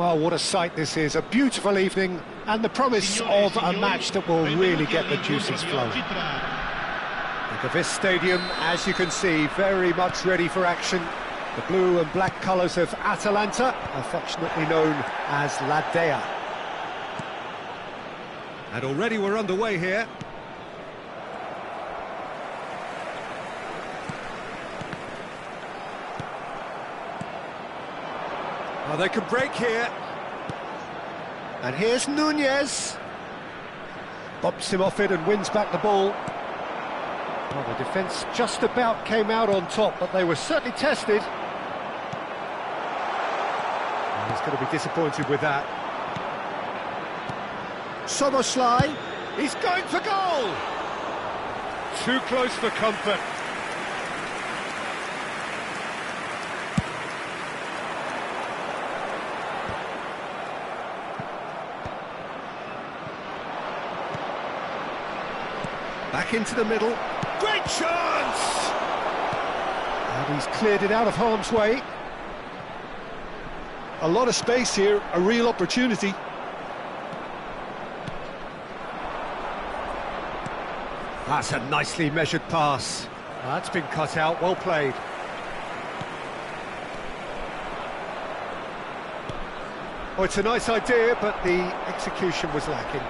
Well, what a sight this is, a beautiful evening, and the promise of a match that will really get the juices flowing. Think of this stadium, as you can see, very much ready for action. The blue and black colours of Atalanta, affectionately known as La Dea. And already we're underway here. Oh, they can break here. And here's Nunez. Bumps him off it and wins back the ball. Well, the defence just about came out on top, but they were certainly tested. And he's going to be disappointed with that. Soboslai, he's going for goal! Too close for comfort. Back into the middle. Great chance! And he's cleared it out of harm's way. A lot of space here, a real opportunity. That's a nicely measured pass. That's been cut out, well played. Oh, it's a nice idea, but the execution was lacking.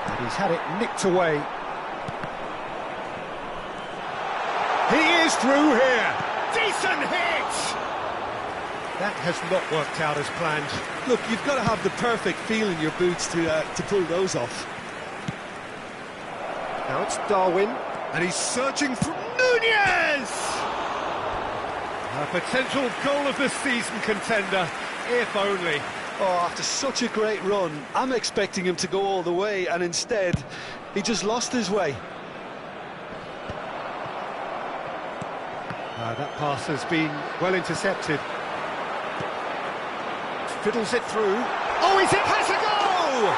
And he's had it nicked away. He is through here! Decent hit! That has not worked out as planned. Look, you've got to have the perfect feel in your boots to pull those off. Now it's Darwin, and he's searching for Nunez! A potential goal of the season contender, if only. Oh, after such a great run, I'm expecting him to go all the way, and instead, he just lost his way. That pass has been well intercepted. Fiddles it through. Oh, is it? Has a goal!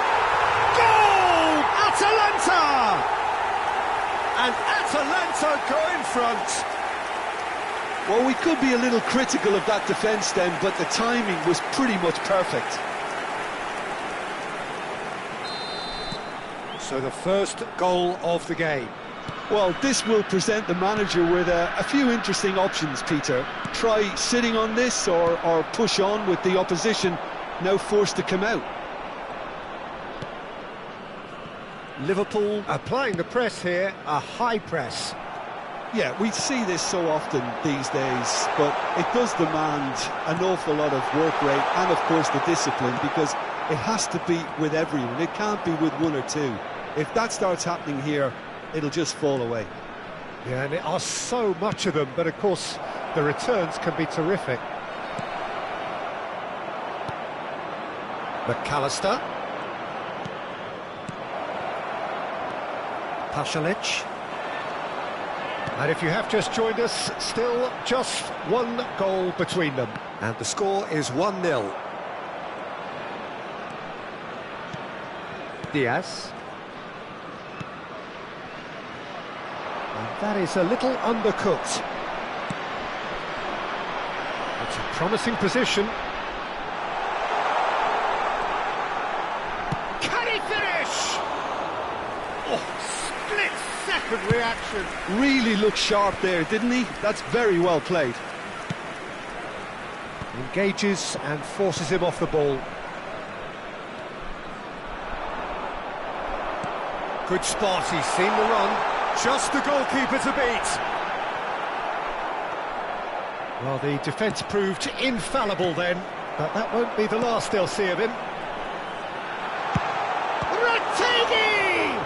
Goal! Atalanta! And Atalanta go in front. Well, we could be a little critical of that defence then, but the timing was pretty much perfect. So the first goal of the game. Well, this will present the manager with a few interesting options, Peter. Try sitting on this or push on with the opposition now forced to come out. Liverpool applying the press here, a high press. Yeah, we see this so often these days, but it does demand an awful lot of work rate and, of course, the discipline, because it has to be with everyone. It can't be with one or two. If that starts happening here, it'll just fall away. Yeah, and there are so much of them, but of course the returns can be terrific. McAllister. Pasalic. And if you have just joined us, still just one goal between them. And the score is 1-0. Diaz. And that is a little undercooked. It's a promising position. Can he finish? Oh, split-second reaction. Really looked sharp there, didn't he? That's very well played. Engages and forces him off the ball. Good spot, he's seen the run. Just the goalkeeper to beat. Well, the defence proved infallible then, but that won't be the last they'll see of him. Retegui!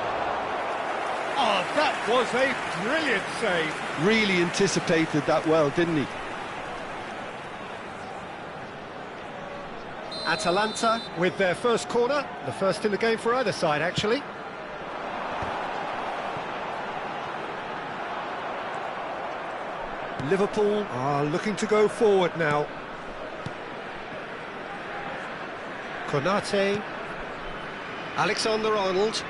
Oh, that was a brilliant save. Really anticipated that well, didn't he? Atalanta with their first corner, the first in the game for either side, actually. Liverpool are looking to go forward now. Konate. Alexander-Arnold.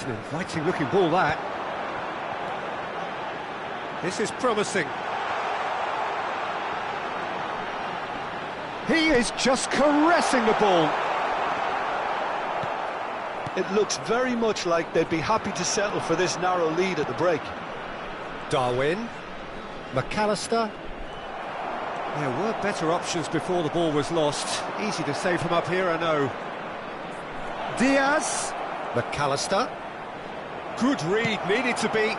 It's an inviting looking ball, that. This is promising. He is just caressing the ball. It looks very much like they'd be happy to settle for this narrow lead at the break. Darwin, McAllister. There were better options before the ball was lost. Easy to save from up here, I know. Diaz, McAllister. Good read, needed to be.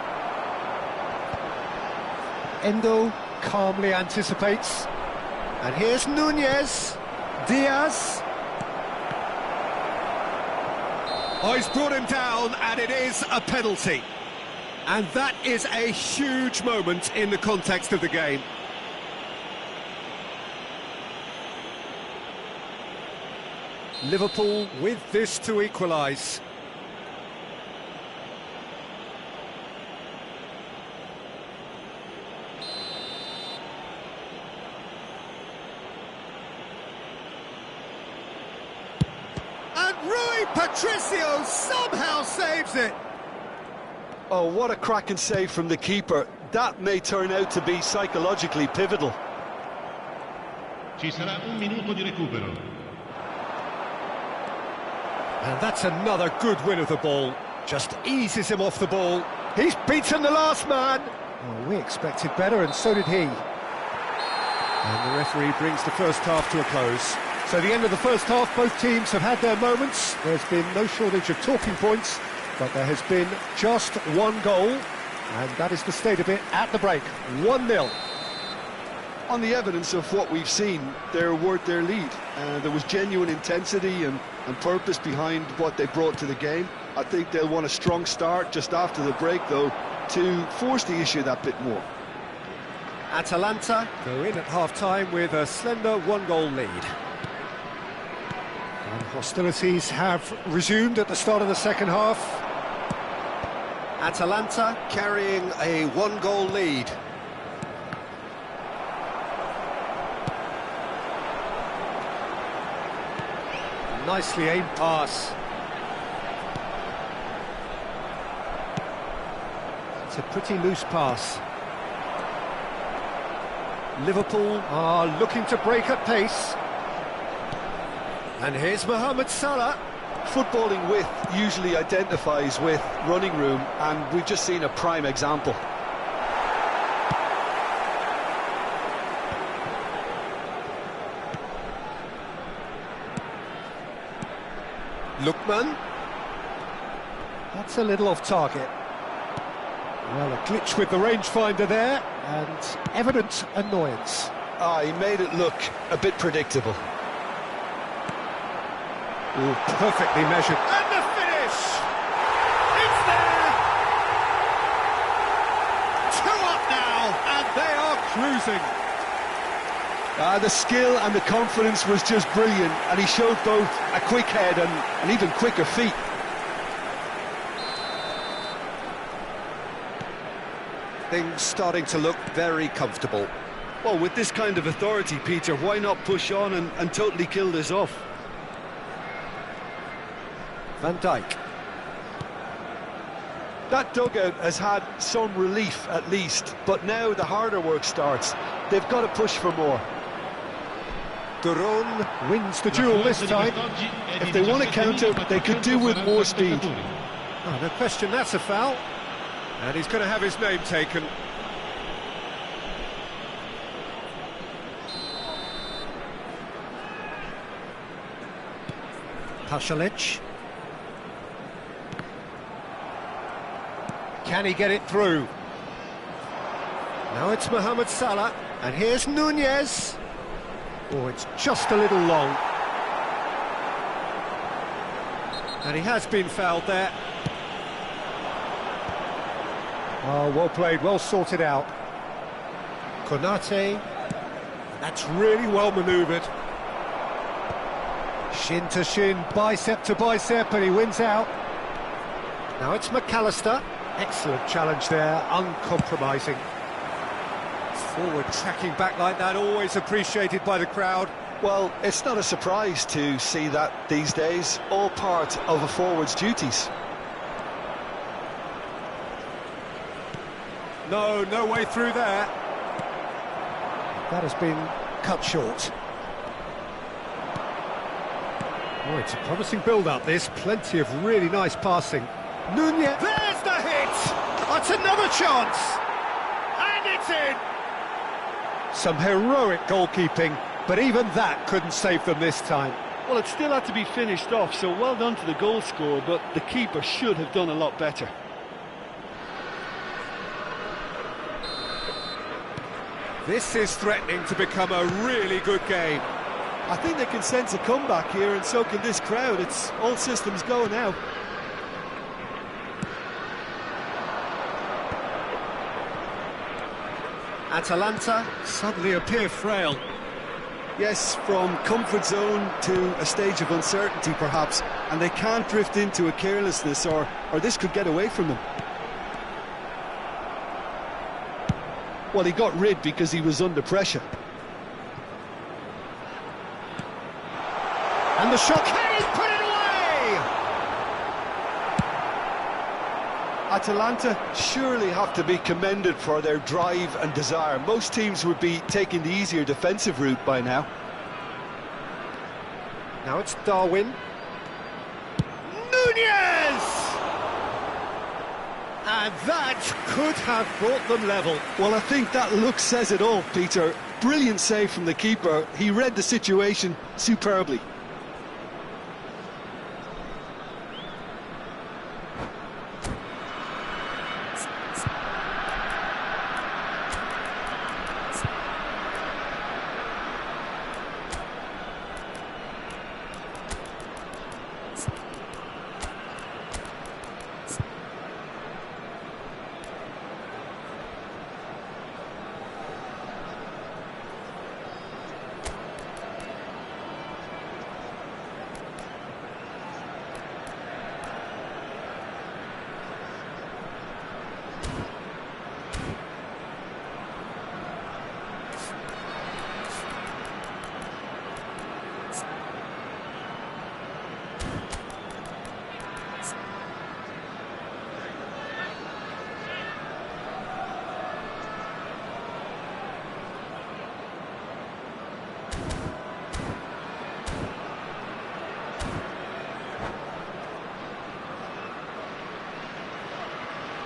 Endo calmly anticipates. And here's Nunez. Diaz. Oh, he's brought him down, and it is a penalty. And that is a huge moment in the context of the game. Liverpool with this to equalise. And Rui Patricio somehow saves it. Oh, what a cracking save from the keeper. That may turn out to be psychologically pivotal. Ci sarà un minuto di recupero. And that's another good win of the ball. Just eases him off the ball. He's beaten the last man. Well, we expected better, and so did he. And the referee brings the first half to a close. So the end of the first half, both teams have had their moments. There's been no shortage of talking points, but there has been just one goal, and that is the state of it at the break. 1-0. On the evidence of what we've seen, they're worth their lead. There was genuine intensity and purpose behind what they brought to the game. I think they'll want a strong start just after the break, though, to force the issue that bit more. Atalanta go in at half-time with a slender one-goal lead. And hostilities have resumed at the start of the second half. Atalanta carrying a one-goal lead. Nicely aimed pass. It's a pretty loose pass. Liverpool are looking to break at pace. And here's Mohamed Salah. Footballing width usually identifies with running room, and we've just seen a prime example. Lookman. That's a little off target. Well, a glitch with the rangefinder there, and evident annoyance. He made it look a bit predictable. Ooh, perfectly measured. And the finish! It's there! 2 up now, and they are cruising. The skill and the confidence was just brilliant, and he showed both a quick head and even quicker feet. Things starting to look very comfortable. Well, with this kind of authority, Peter, why not push on and totally kill this off? Van Dijk. That dugout has had some relief at least, but now the harder work starts. They've got to push for more. Duron wins the duel this time. If they want to counter, they could do with more speed. Oh, no question, that's a foul. And he's going to have his name taken. Pasalic. Can he get it through? Now it's Mohamed Salah, and here's Nunez. Oh, it's just a little long. And he has been fouled there. Oh, well played, well sorted out. Konate. That's really well manoeuvred. Shin to shin, bicep to bicep, and he wins out. Now it's McAllister. Excellent challenge there, uncompromising. Forward tracking back like that, always appreciated by the crowd. Well, it's not a surprise to see that these days, all part of a forward's duties. No, no way through there. That has been cut short. Oh, it's a promising build-up, this. Plenty of really nice passing. Nunez. There's the hit! That's another chance! And it's in! Some heroic goalkeeping, but even that couldn't save them this time. Well, it still had to be finished off, so well done to the goal scorer, but the keeper should have done a lot better. This is threatening to become a really good game. I think they can sense a comeback here, and so can this crowd. It's all systems go now. Atalanta suddenly appear frail. Yes, from comfort zone to a stage of uncertainty, perhaps, and they can't drift into a carelessness, or this could get away from them. Well, he got rid because he was under pressure. And the shot, can he put it away? Atalanta surely have to be commended for their drive and desire. Most teams would be taking the easier defensive route by now. Now it's Darwin. Nunez! And that could have brought them level. Well, I think that look says it all, Peter. Brilliant save from the keeper. He read the situation superbly.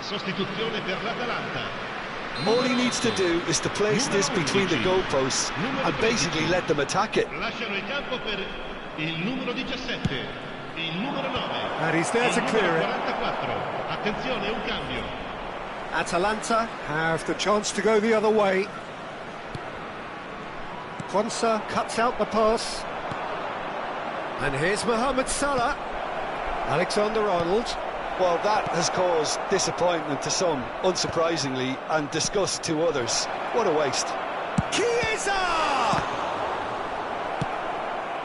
Sostituzione per l'Atalanta. All he needs to do is to place this between the goalposts and basically let them attack it. Lasciano il campo per il numero 17, il numero 9. And he's there to clear it. 44. Attenzione, un cambio. Atalanta have the chance to go the other way. Quansah cuts out the pass. And here's Mohamed Salah. Alexander-Arnold. Well, that has caused disappointment to some, unsurprisingly, and disgust to others. What a waste. Chiesa!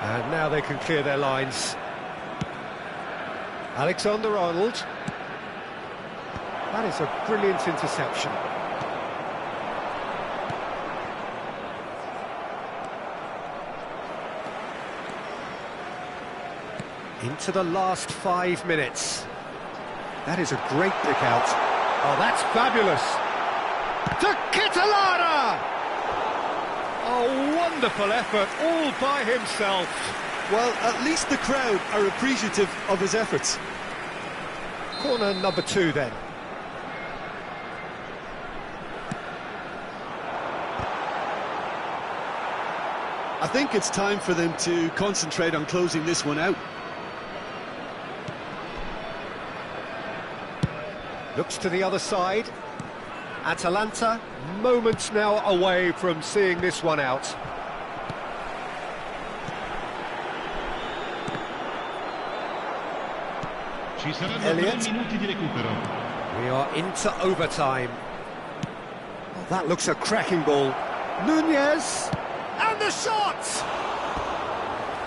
And now they can clear their lines. Alexander-Arnold. That is a brilliant interception. Into the last 5 minutes. That is a great pick out. Oh, that's fabulous. To Kitolana! A wonderful effort, all by himself. Well, at least the crowd are appreciative of his efforts. Corner number 2 then. I think it's time for them to concentrate on closing this one out. Looks to the other side. Atalanta, moments now away from seeing this one out. Ci saranno Elliott. 3 minuti di recupero. We are into overtime. Oh, that looks a cracking ball. Nunez! And the shot!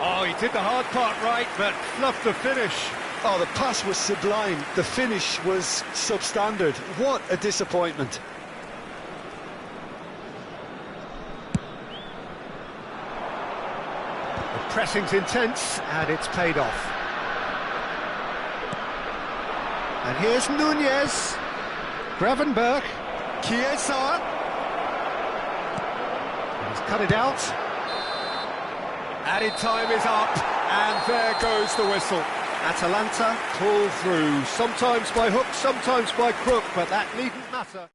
Oh, he did the hard part right, but fluffed the finish. Oh, the pass was sublime. The finish was substandard. What a disappointment. The pressing's intense, and it's paid off. And here's Nunez. Gravenberg. Chiesa. He's cut it out. Added time is up, and there goes the whistle. Atalanta pull through, sometimes by hook, sometimes by crook, but that needn't matter.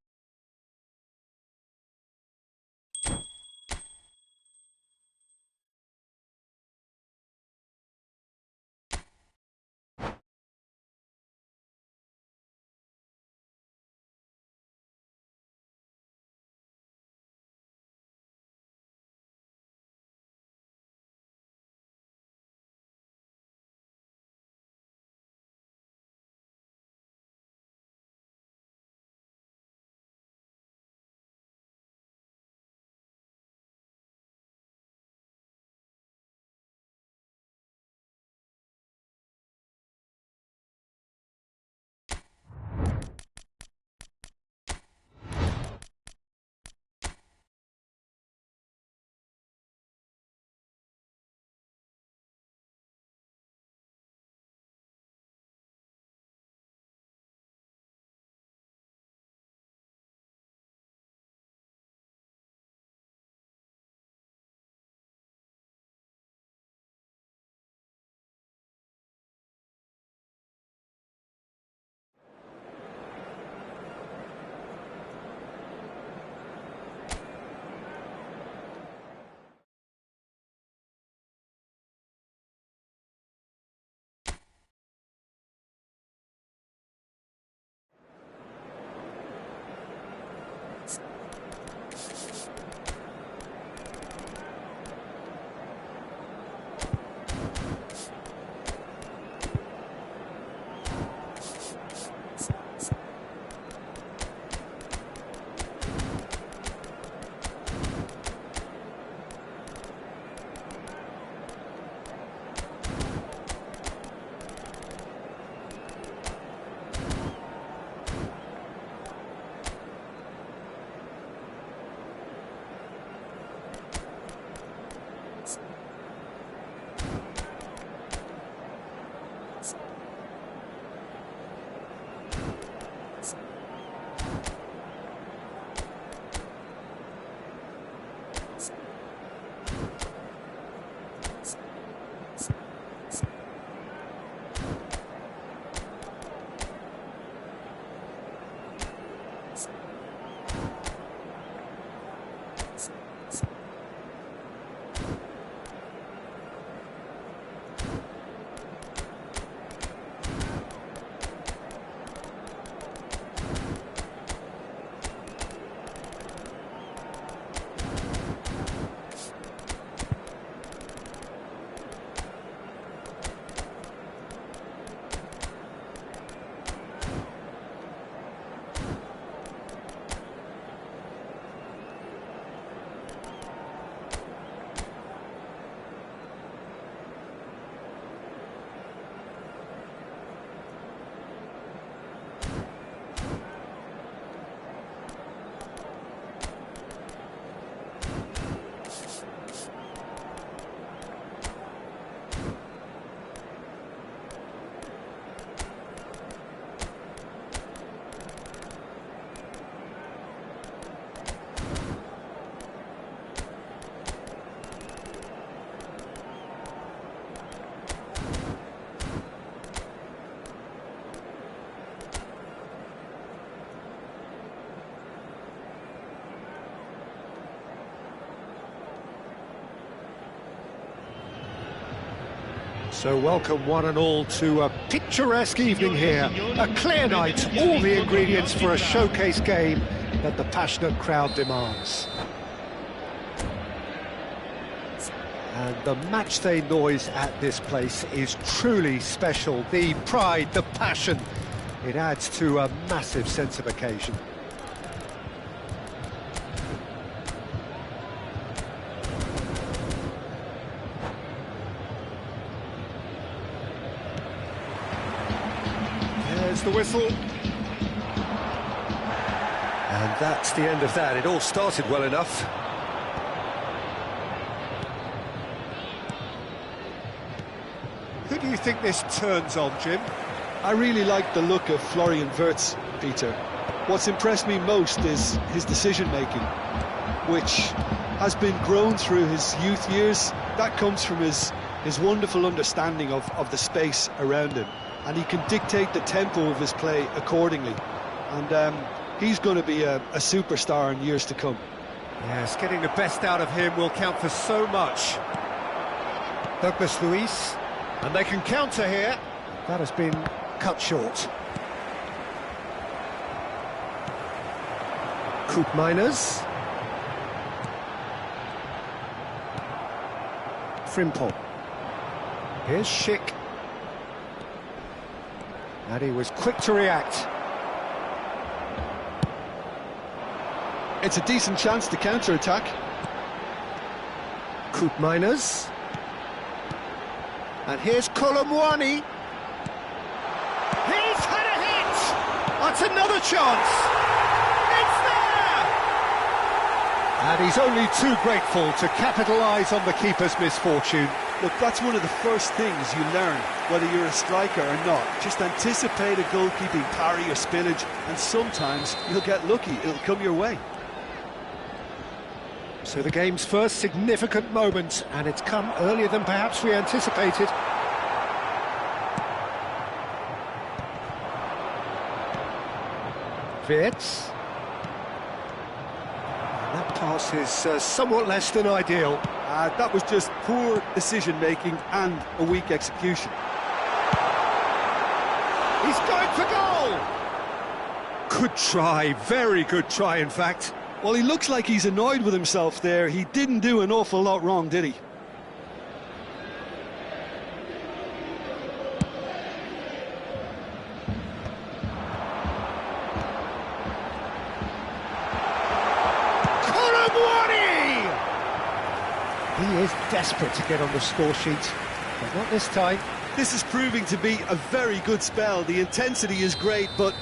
So welcome one and all to a picturesque evening here, a clear night, all the ingredients for a showcase game that the passionate crowd demands. And the matchday noise at this place is truly special. The pride, the passion, it adds to a massive sense of occasion. There's the whistle. And that's the end of that. It all started well enough. Who do you think this turns on, Jim? I really like the look of Florian Wirtz, Peter. What's impressed me most is his decision-making, which has been grown through his youth years. That comes from his wonderful understanding of the space around him, and he can dictate the tempo of his play accordingly. And he's going to be a superstar in years to come. Yes, getting the best out of him will count for so much. Douglas Luiz, and they can counter here. That has been cut short. Koop Miners. Frimpong. Here's Schick. And he was quick to react. It's a decent chance to counter-attack. Koop Miners. And here's Kolomwani. He's had a hit! That's another chance! It's there! And he's only too grateful to capitalise on the keeper's misfortune. Look, that's one of the first things you learn, whether you're a striker or not. Just anticipate a goalkeeping parry or spillage, and sometimes you'll get lucky, it'll come your way. So the game's first significant moment, and it's come earlier than perhaps we anticipated. Wirtz. That pass is somewhat less than ideal. That was just poor decision-making and a weak execution. He's going for goal! Good try, very good try, in fact. Well, he looks like he's annoyed with himself there. He didn't do an awful lot wrong, did he? He is desperate to get on the score sheet, but not this time. This is proving to be a very good spell. The intensity is great, but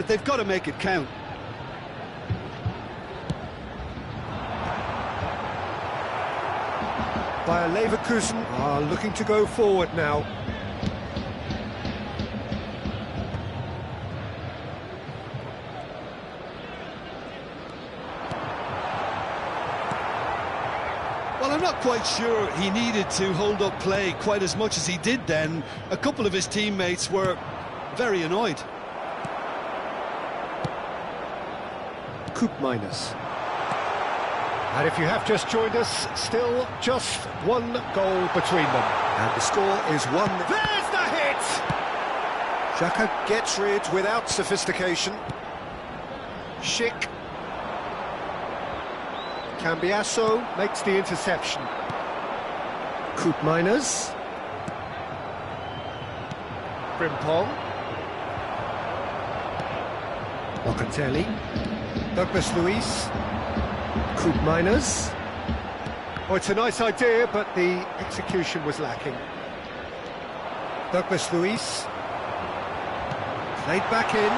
they've got to make it count. Bayer Leverkusen are looking to go forward now. Well, I'm not quite sure he needed to hold up play quite as much as he did then. A couple of his teammates were very annoyed. Koop Miners. And if you have just joined us, still just one goal between them. And the score is 1. There's the hit! Xhaka gets rid without sophistication. Schick. Cambiasso makes the interception. Koop Miners. Frimpong. Locatelli. Douglas Luiz. Koop Miners. Oh, it's a nice idea, but the execution was lacking. Douglas Luiz. Played back in.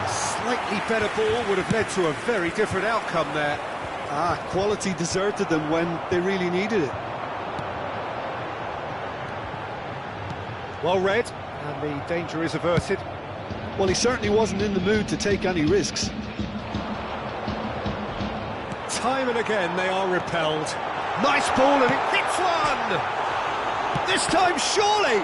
Slightly better ball would have led to a very different outcome there. Quality deserted them when they really needed it. Well read, and the danger is averted. Well, he certainly wasn't in the mood to take any risks. Time and again they are repelled. Nice ball, and it hits one! This time, surely!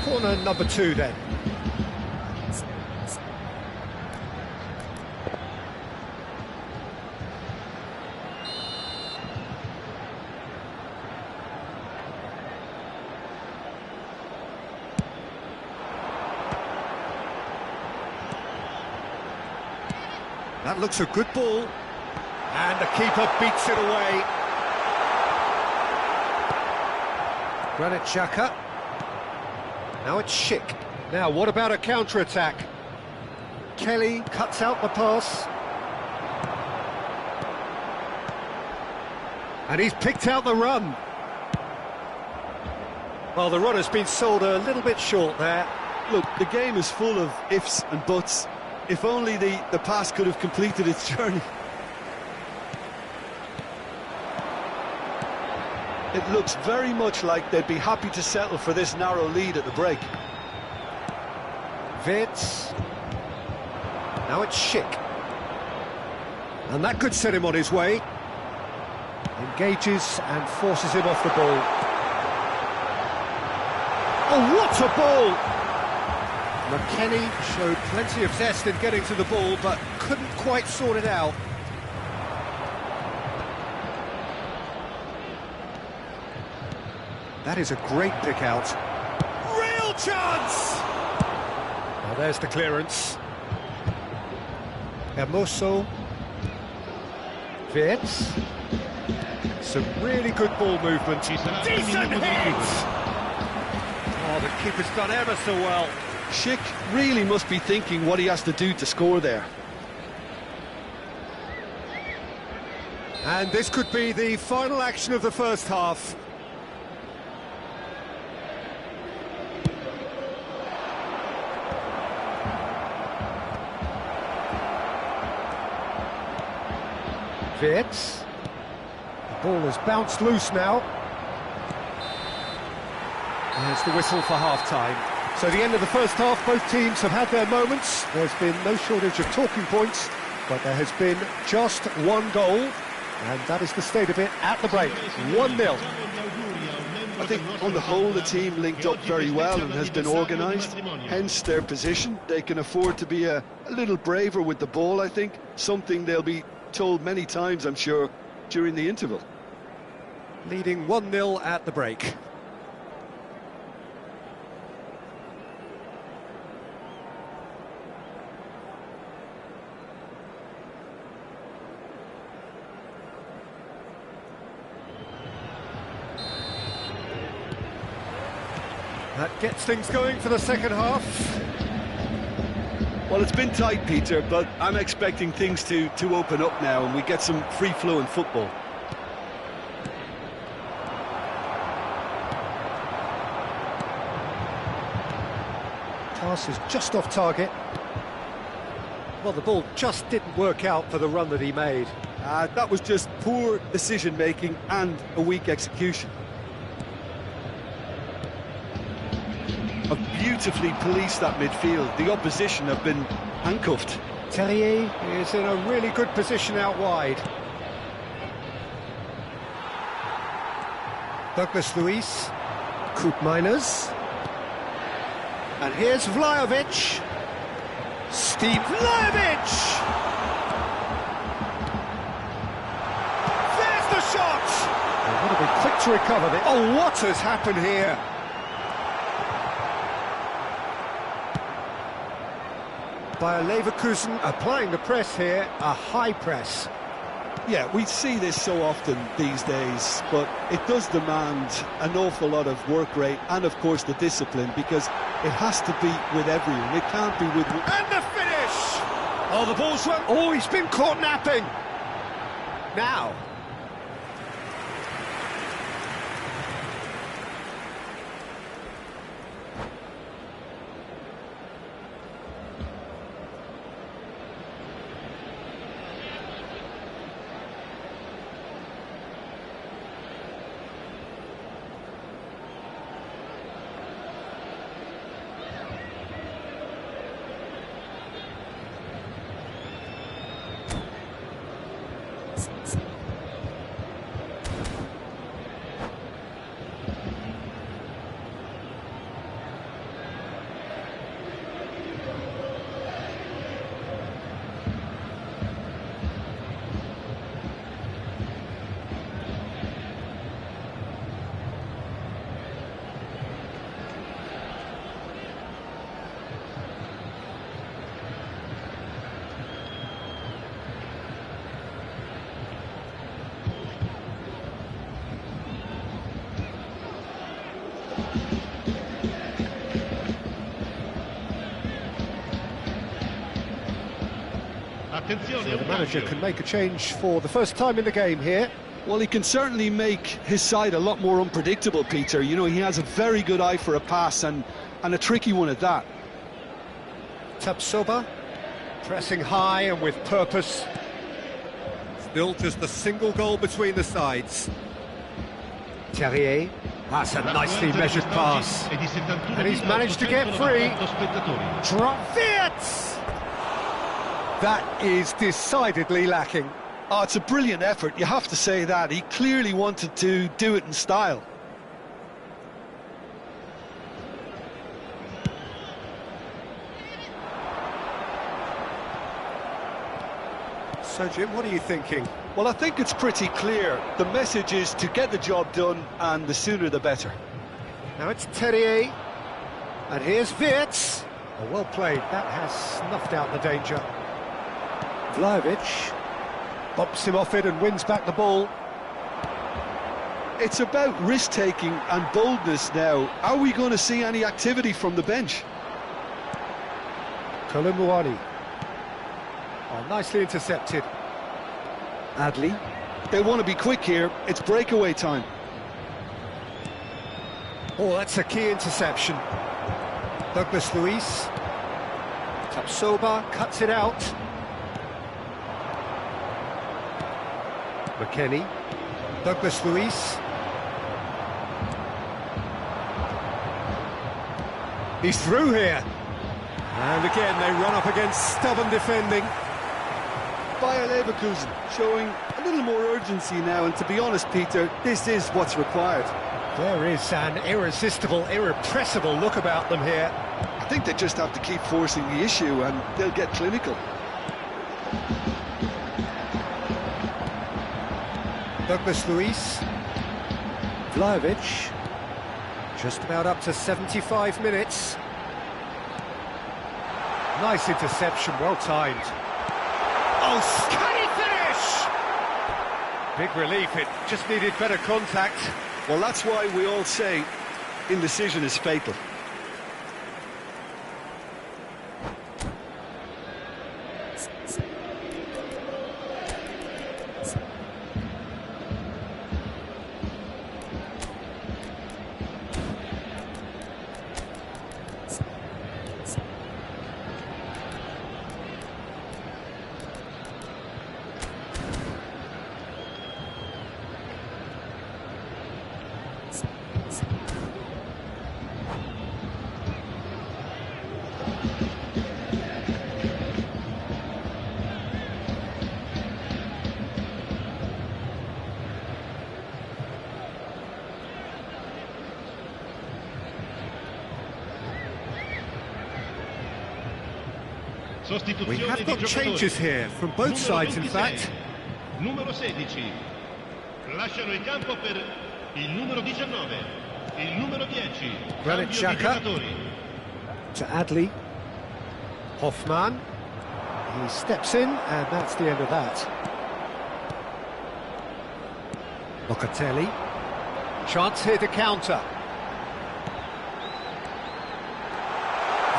Corner number 2 then. That looks a good ball. And the keeper beats it away. Granit Xhaka. Now it's Schick. Now, what about a counter-attack? Kelly cuts out the pass. And he's picked out the run. Well, the run has been sold a little bit short there. Look, the game is full of ifs and buts. If only the pass could have completed its journey. It looks very much like they'd be happy to settle for this narrow lead at the break. Witz. Now it's Schick. And that could set him on his way. Engages and forces him off the ball. Oh, what a ball! McKennie showed plenty of zest in getting to the ball, but couldn't quite sort it out. That is a great pick out. Real chance! Well, there's the clearance. Hermoso. Witz. Some really good ball movement. Decent hit! Oh, the keeper's done ever so well. Schick really must be thinking what he has to do to score there. And this could be the final action of the first half. Witz. The ball has bounced loose now. There's the whistle for half-time. So the end of the first half, both teams have had their moments. There's been no shortage of talking points, but there has been just one goal, and that is the state of it at the break. 1-0. I think on the whole the team linked up very well and has been organised, hence their position. They can afford to be a little braver with the ball, I think, something they'll be told many times, I'm sure, during the interval. Leading 1-0 at the break. That gets things going for the second half. Well, it's been tight, Peter, but I'm expecting things to open up now and we get some free-flowing football. Pass is just off target. Well, the ball just didn't work out for the run that he made. That was just poor decision-making and a weak execution. Have beautifully policed that midfield. The opposition have been handcuffed. Terrier is in a really good position out wide. Douglas Luiz, Koop Miners. And here's Vlahovic. Steve Vlahovic! There's the shot! They want to be quick to recover this. Oh, what has happened here? Bayer Leverkusen applying the press here, a high press. Yeah, we see this so often these days, but it does demand an awful lot of work rate and, of course, the discipline, because it has to be with everyone. It can't be with... And the finish! Oh, the ball's run... Oh, he's been caught napping! Now... So the manager can make a change for the first time in the game here. Well, he can certainly make his side a lot more unpredictable, Peter. You know, he has a very good eye for a pass and a tricky one at that. Tapsoba, pressing high and with purpose. Still just a single goal between the sides. Terrier. That's a nicely measured pass. And he's managed to get free. Wirtz! That is decidedly lacking. Oh, it's a brilliant effort, you have to say that. He clearly wanted to do it in style. So, Jim, what are you thinking? Well, I think it's pretty clear. The message is to get the job done, and the sooner the better. Now it's Terrier. And here's Wirtz. Oh, well played. That has snuffed out the danger. Vlahovic bumps him off it and wins back the ball. It's about risk-taking and boldness now. Are we going to see any activity from the bench? Kolumuani. Oh, nicely intercepted. Adley. They want to be quick here. It's breakaway time. Oh, that's a key interception. Douglas Luiz. Tapsoba cuts it out. McKennie. Douglas Luiz. He's through here. And again, they run up against stubborn defending. Bayer Leverkusen showing a little more urgency now, and to be honest, Peter, this is what's required. There is an irresistible, irrepressible look about them here. I think they just have to keep forcing the issue and they'll get clinical. Douglas Luiz. Vlahovic. Just about up to 75 minutes. Nice interception, well timed. Oh, can he finish? Big relief, it just needed better contact. Well, that's why we all say indecision is fatal. We have got changes here from both sides, in fact. Numero 16. Lasciano il campo per il numero 19. Il numero 10. Granit Xhaka to Adley. Hoffman. He steps in, and that's the end of that. Locatelli. Chance here to counter.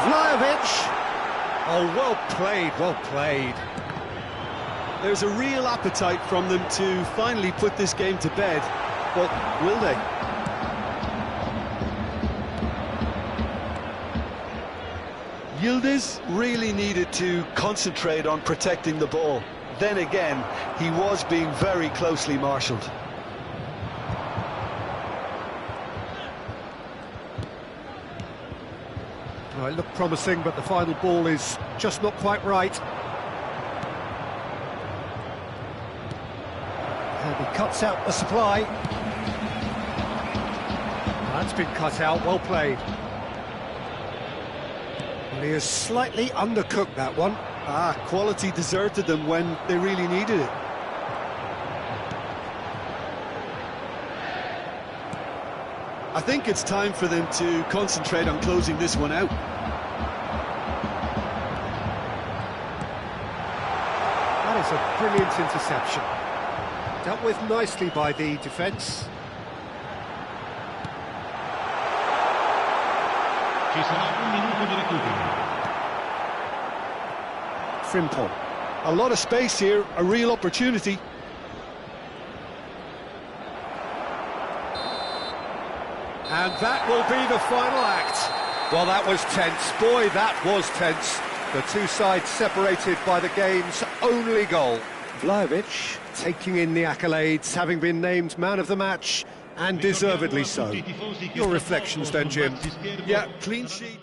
Vlahovic. Oh, well played, well played. There's a real appetite from them to finally put this game to bed, but will they? Yildiz really needed to concentrate on protecting the ball. Then again, he was being very closely marshalled. Oh, it looked promising, but the final ball is just not quite right. And he cuts out the supply. That's been cut out, well played. Well, he has slightly undercooked that one. Quality deserted them when they really needed it. I think it's time for them to concentrate on closing this one out. That is a brilliant interception. Dealt with nicely by the defence. Ci sarà un minuto di recupero. Frimpong. A lot of space here, a real opportunity. And that will be the final act. Well, that was tense. Boy, that was tense. The two sides separated by the game's only goal. Vlahovic taking in the accolades, having been named man of the match and deservedly so. Your reflections then, Jim? Yeah, clean sheet.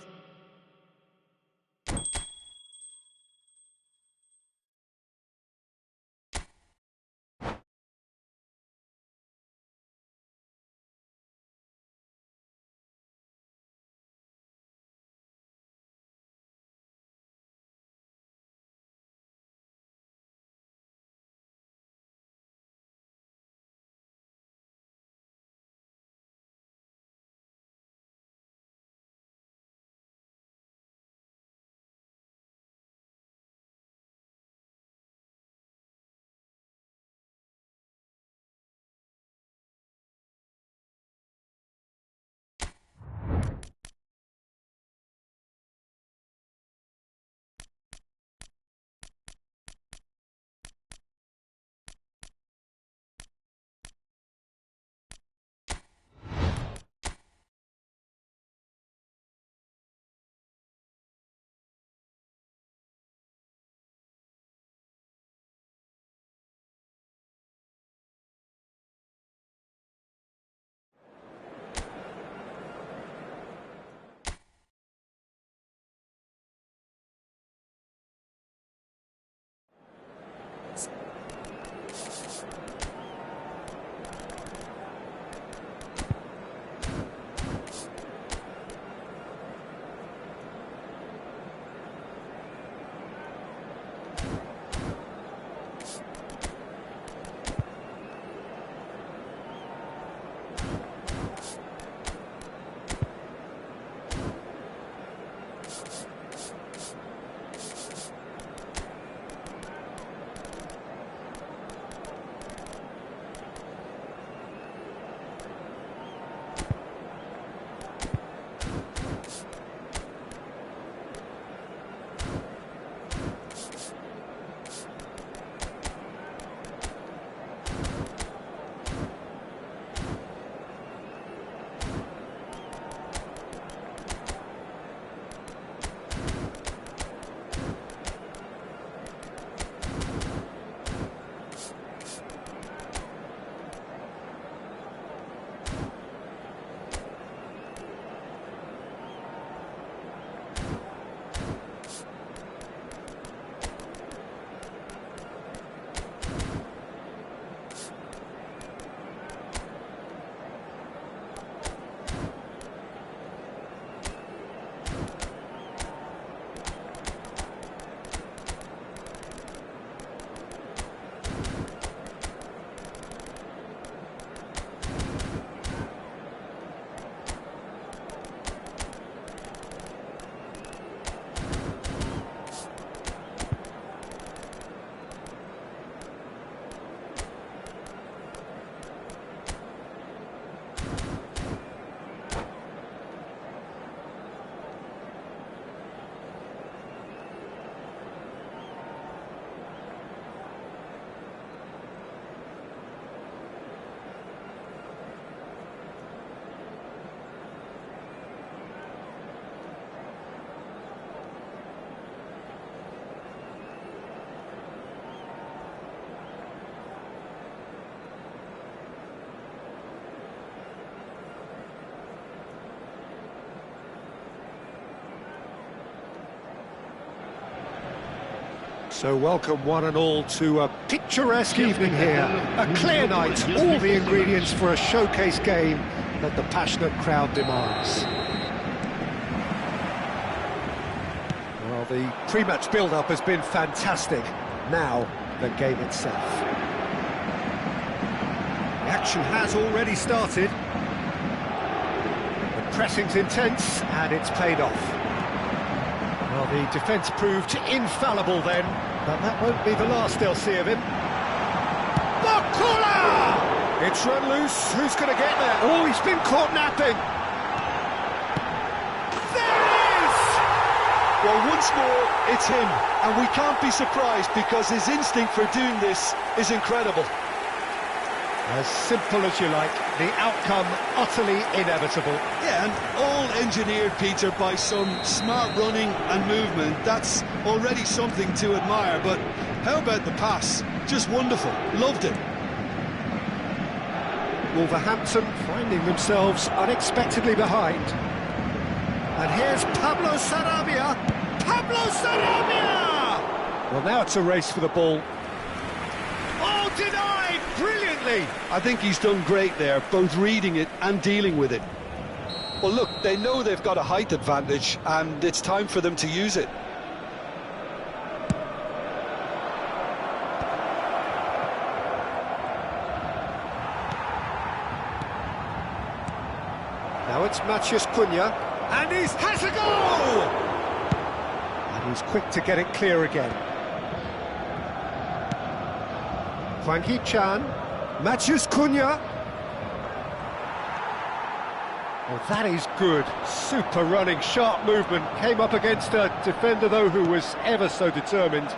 So welcome one and all to a picturesque evening here. A clear night, all the ingredients for a showcase game that the passionate crowd demands. Well, the pre-match build-up has been fantastic. Now, the game itself. The action has already started. The pressing's intense, and it's paid off. Well, the defence proved infallible then, but that won't be the last they'll see of him. Bakula! It's run loose. Who's going to get there? Oh, he's been caught napping. There it is! Well, once more, it's him, and we can't be surprised because his instinct for doing this is incredible. As simple as you like, the outcome utterly inevitable. Yeah, and all engineered, Peter, by some smart running and movement. That's already something to admire, but how about the pass? Just wonderful. Loved it. Wolverhampton finding themselves unexpectedly behind. And here's Pablo Sarabia! Pablo Sarabia! Well, now it's a race for the ball. Oh, denied! Brilliantly! I think he's done great there, both reading it and dealing with it. Well, look, they know they've got a height advantage, and it's time for them to use it. Now it's Matheus Cunha, and he has a goal! And he's quick to get it clear again. Hwang Hee-chan, Matheus Cunha. Oh, that is good. Super running, sharp movement. Came up against a defender, though, who was ever so determined.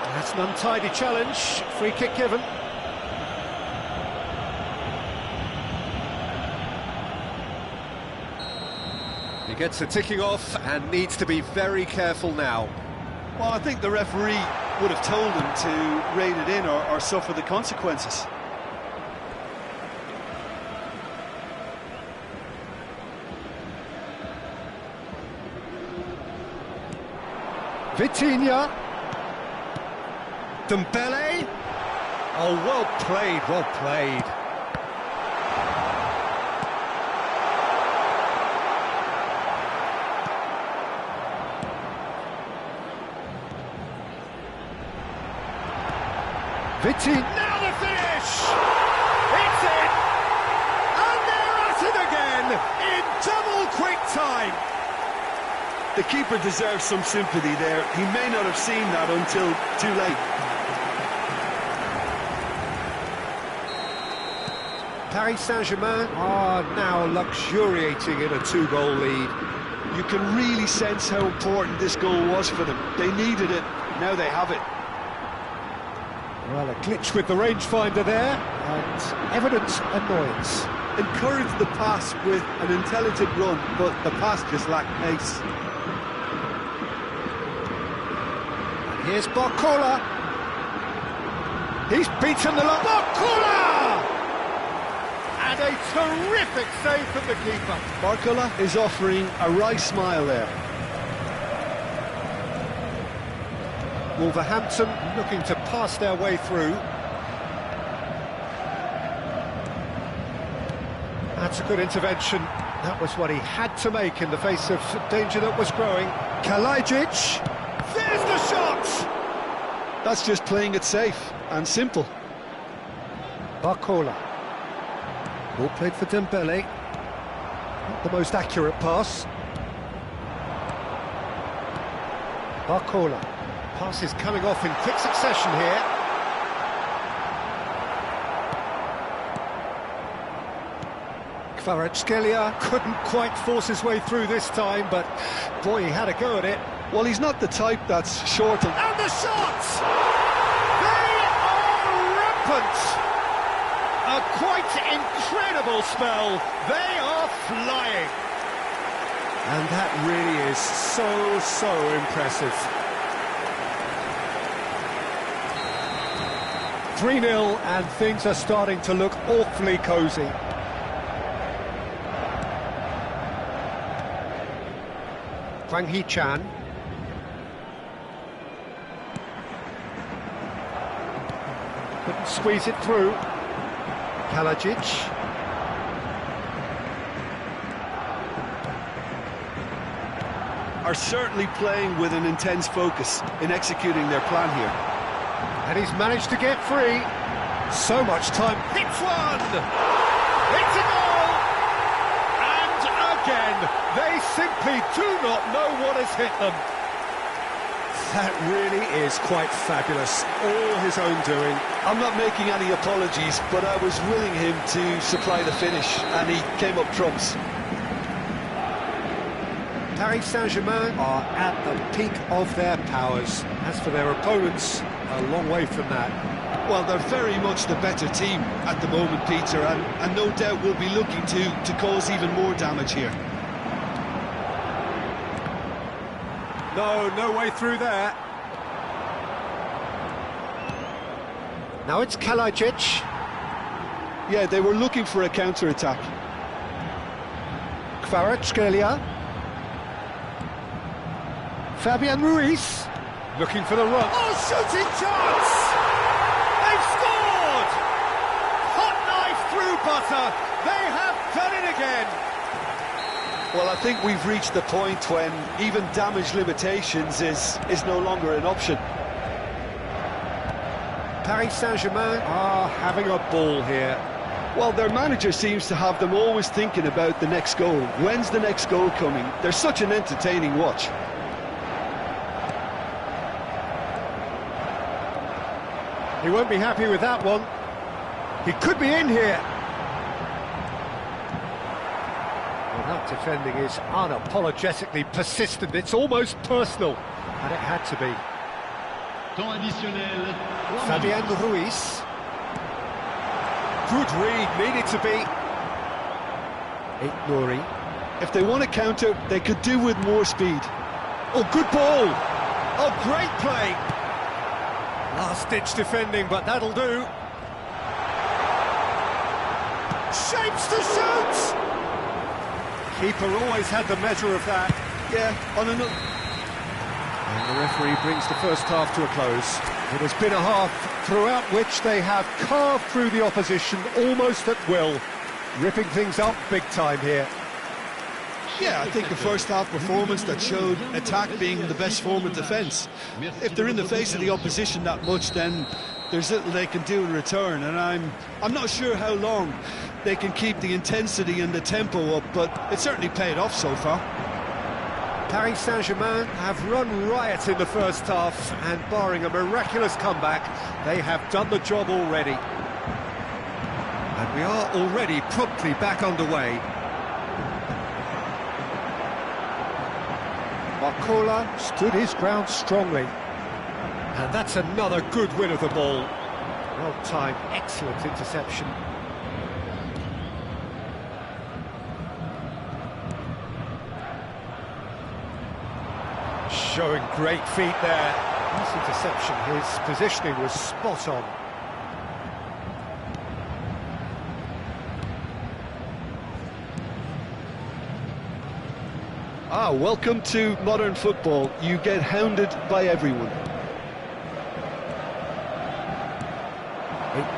That's an untidy challenge. Free kick given. He gets the ticking off and needs to be very careful now. Well, I think the referee would have told him to rein it in or suffer the consequences. Vitinha. Dembele. Oh, well played, well played. Vitinha. Now the finish! It's in! And they're at it again in double quick time. The keeper deserves some sympathy there. He may not have seen that until too late. Paris Saint-Germain are now luxuriating in a two-goal lead. You can really sense how important this goal was for them. They needed it, now they have it. Well, a glitch with the rangefinder there, and evident annoyance. Encouraged the pass with an intelligent run, but the pass just lacked pace. Here's Barcola. He's beaten the line. Barcola! And a terrific save from the keeper. Barcola is offering a wry smile there. Wolverhampton looking to pass their way through. That's a good intervention. That was what he had to make in the face of danger that was growing. Kalajdzic. There's the shot! That's just playing it safe and simple. Barcola. Ball played for Dembele. Not the most accurate pass. Barcola. Pass is coming off in quick succession here. Kvaratskhelia couldn't quite force his way through this time, but boy, he had a go at it. Well, he's not the type that's short and... And the shots! They are rampant! A quite incredible spell. They are flying. And that really is so impressive. 3-0, and things are starting to look awfully cosy. Hwang Hee-chan. Couldn't squeeze it through. Kalajdzic. Are certainly playing with an intense focus in executing their plan here. And he's managed to get free. So much time. Hits one! It's a goal! And again, they simply do not know what has hit them. That really is quite fabulous. All his own doing. I'm not making any apologies, but I was willing him to supply the finish, and he came up trumps. Paris Saint-Germain are at the peak of their powers. As for their opponents, a long way from that. Well, they're very much the better team at the moment, Peter, and no doubt will be looking to cause even more damage here. No way through there. Now it's Kalajdzic. Yeah, they were looking for a counter-attack. Kvaratskhelia. Fabian Ruiz. Looking for the run. Oh, shooting chance! They've scored! Hot knife through butter. They have done it again. Well, I think we've reached the point when even damage limitations is no longer an option. Paris Saint-Germain are having a ball here. Well, their manager seems to have them always thinking about the next goal. When's the next goal coming? They're such an entertaining watch. He won't be happy with that one. He could be in here. Well, that defending is unapologetically persistent. It's almost personal, and it had to be. Temps additionnel. Fabian Ruiz. Good read, needed to be. Nouri. If they want to counter, they could do with more speed. Oh, good ball. Oh, great play. Last-ditch defending, but that'll do. Shapes to shoot! Keeper always had the measure of that. Yeah, on another... And the referee brings the first half to a close. It has been a half throughout which they have carved through the opposition almost at will, ripping things up big time here. Yeah, I think the first half performance that showed attack being the best form of defence. If they're in the face of the opposition that much, then there's little they can do in return, and I'm not sure how long they can keep the intensity and the tempo up, but it certainly paid off so far. Paris Saint-Germain have run riot in the first half, and barring a miraculous comeback, they have done the job already. And we are already promptly back underway. Barcola stood his ground strongly. And that's another good win of the ball. Well-timed, excellent interception. Showing great feet there. This interception, his positioning was spot on. Welcome to modern football. You get hounded by everyone.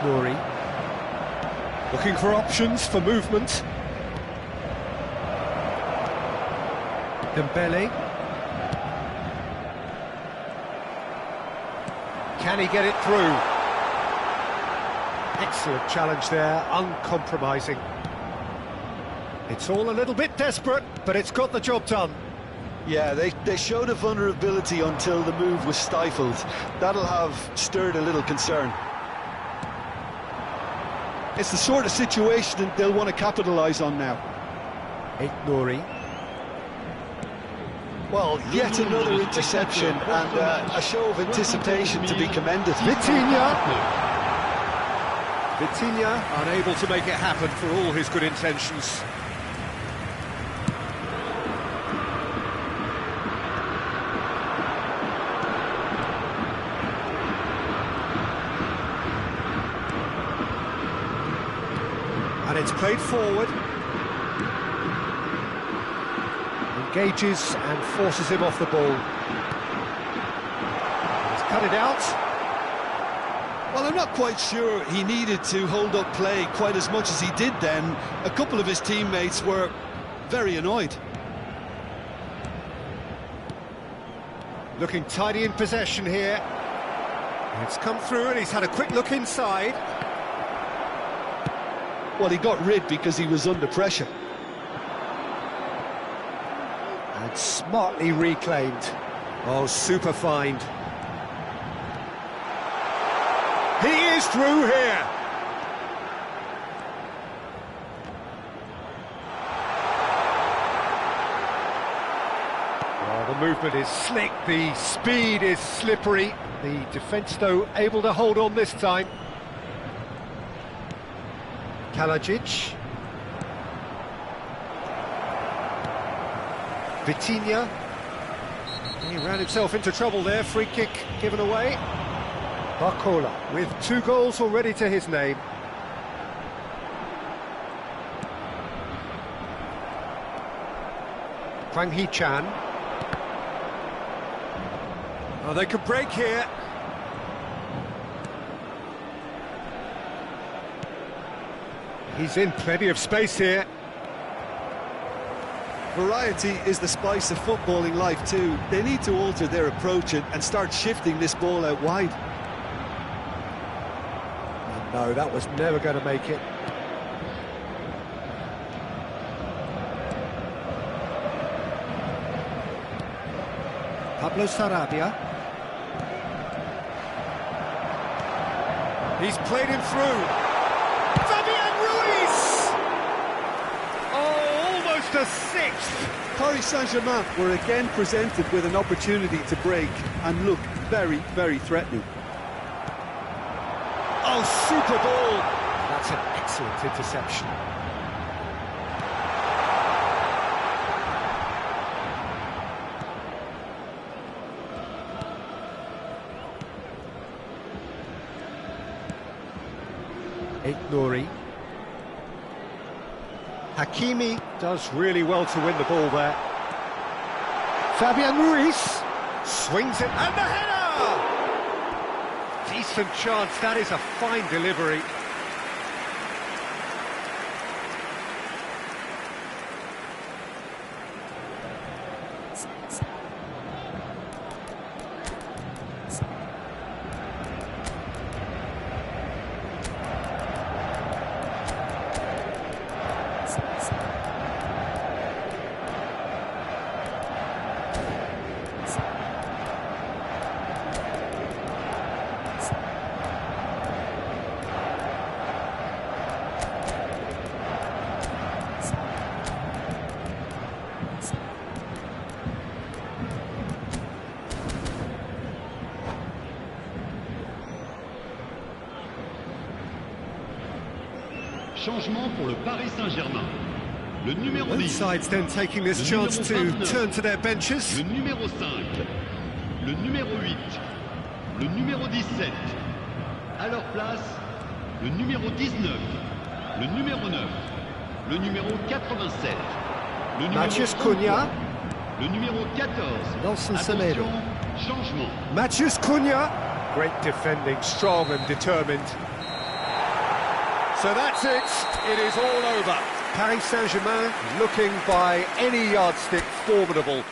Nouri. Looking for options for movement. Dembele. Can he get it through? Excellent challenge there, uncompromising. It's all a little bit desperate, but it's got the job done. Yeah, they showed a vulnerability until the move was stifled. That'll have stirred a little concern. It's the sort of situation that they'll want to capitalise on now. Nouri. Well, yet another interception and a show of anticipation to be commended. Vitinha unable to make it happen for all his good intentions. And it's played forward. Engages and forces him off the ball. He's cut it out. Well, I'm not quite sure he needed to hold up play quite as much as he did then. A couple of his teammates were very annoyed. Looking tidy in possession here. It's come through and he's had a quick look inside. Well, he got rid because he was under pressure. And smartly reclaimed. Oh, super find. He is through here. Oh, the movement is slick, the speed is slippery. The defence, though, able to hold on this time. Kalajic. Vitinha. He ran himself into trouble there, free kick given away. Barcola with 2 goals already to his name. Kwang Hee-chan. Oh, they could break here. He's in plenty of space here. Variety is the spice of footballing life too. They need to alter their approach and start shifting this ball out wide. And no, that was never going to make it. Pablo Sarabia. He's played him through. Fabian Ruiz! Oh, almost a sixth. Paris Saint-Germain were again presented with an opportunity to break and look very, very threatening. Oh, super ball! That's an excellent interception. Nouri. Hakimi does really well to win the ball there. Fabian Ruiz swings it, and the header! Decent chance, that is a fine delivery. Changement pour le Paris Saint-Germain. Le numéro 10. Both sides then taking this chance to turn to their benches. Le numéro 5. Le numéro 8. Le numéro 17. À leur place, le numéro 19. Le numéro 9. Le numéro 87. Le numéro Matheus Cunha. Le numéro 14. Nelson Attention, Semedo. changement. Matheus Cunha. Great defending, strong and determined. So that's it, it is all over. Paris Saint-Germain looking by any yardstick formidable.